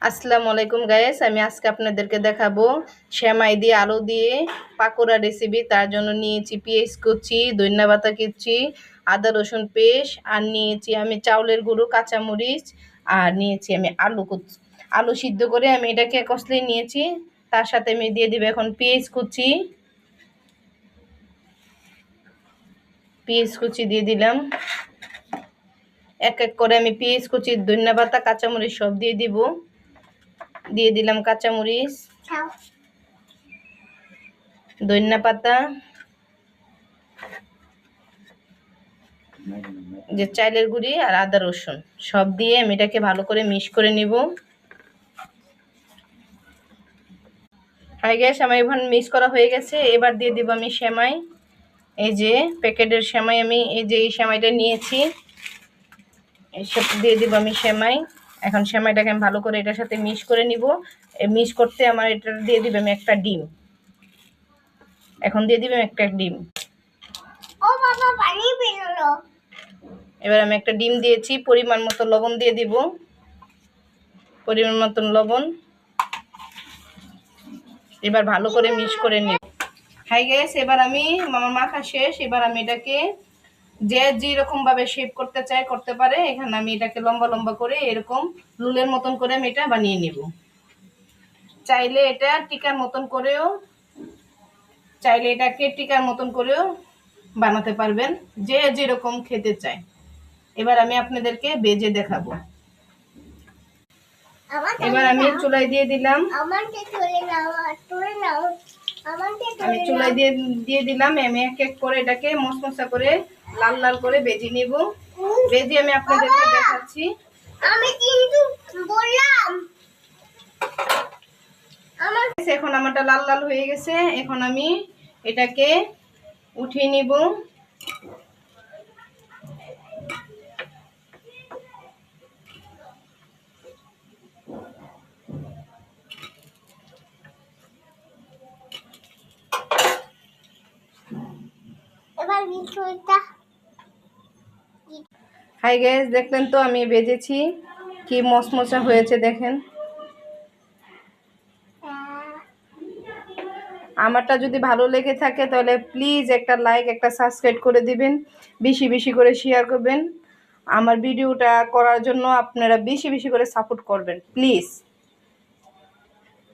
আসসালামু আলাইকুম গাইস, আমি আজকে আপনাদেরকে দেখাবো সেমাই দিয়ে আলু দিয়ে পাকোড়া রেসিপি। তার জন্য নিয়েছি পেঁয়াজ কুচি, ধনিয়া পাতা কুচি, আদা রসুন পেস্ট, আর নিয়েছি আমি চাউলের গুঁড়ো, কাঁচামরিচ, আর নিয়েছি আমি আলু সিদ্ধ করে আমি এটাকে কষলে নিয়েছি। তার সাথে আমি দিয়ে দিব এখন পেঁয়াজ কুচি দিয়ে দিলাম। এক এক করে আমি পেঁয়াজ কুচি, ধনিয়া পাতা, কাঁচামরিচ সব দিয়ে দিলাম কাঁচামরিচ, ধনিয়া পাতা, যে চাইলের গুঁড়ি আর আদা রসুন সব দিয়ে আমি এটাকে ভালো করে মিক্স করে নিব। হাই গ্যাস, আমার এখন মিক্স করা হয়ে গেছে। এবার দিয়ে দিব আমি সেমাই। এই যে প্যাকেটের সেমাই, আমি এই যে এই সেমাইটা নিয়েছি, এইসব দিয়ে দিব আমি সেমাই। এখন সেমাইটাকে আমি ভালো করে এটার সাথে মিক্স করে নিব। মিক্স করতে আমার এটা দিয়ে দিব আমি একটা ডিম। এখন দিয়ে দিবেন একটা ডিম। ও বাবা, পানি বেরোলো। এবার আমি একটা ডিম দিয়েছি। পরিমাণ মতো লবণ দিয়ে দিব, পরিমাণ মতন লবণ। এবার ভালো করে মিক্স করে নিব। হাই গ্যাস, এবার আমি মাখা শেষ। এবার আমি এটাকে যে যেরকম ভাবে শেপ করতে চাই করতে পারে। এখানে আমি এটাকে লম্বা লম্বা করে এরকম লুলের মতন করে আমি এটা বানিয়ে নিব। চাইলে এটাকে টিকার মতন করেও বানাতে পারবেন, যে যেরকম খেতে চায়। এবার আমি আপনাদেরকে বেজে দেখাবো। এবার আমি চুলায় দিয়ে দিলাম। আমি চুলায় দিয়ে দিলাম। আমি এক এক করে এটাকে মশমশা করে লাল লাল করে ভেজে নিব। ভেজে আমি আপনাদেরকে দেখাচ্ছি। আমি কিন্তু বললাম এখন আমারটা লাল লাল হয়ে গেছে। এখন আমি এটাকে উঠিয়ে নিব। হাই গাইস, দেখলেন তো আমি ভেজেছি, কি মশমশা হয়েছে দেখেন। আমারটা যদি ভালো লেগে থাকে তাহলে প্লিজ একটা লাইক, একটা সাবস্ক্রাইব করে দিবেন, বেশি বেশি করে শেয়ার করবেন। আমার ভিডিওটা করার জন্য আপনারা বেশি বেশি করে সাপোর্ট করবেন প্লিজ।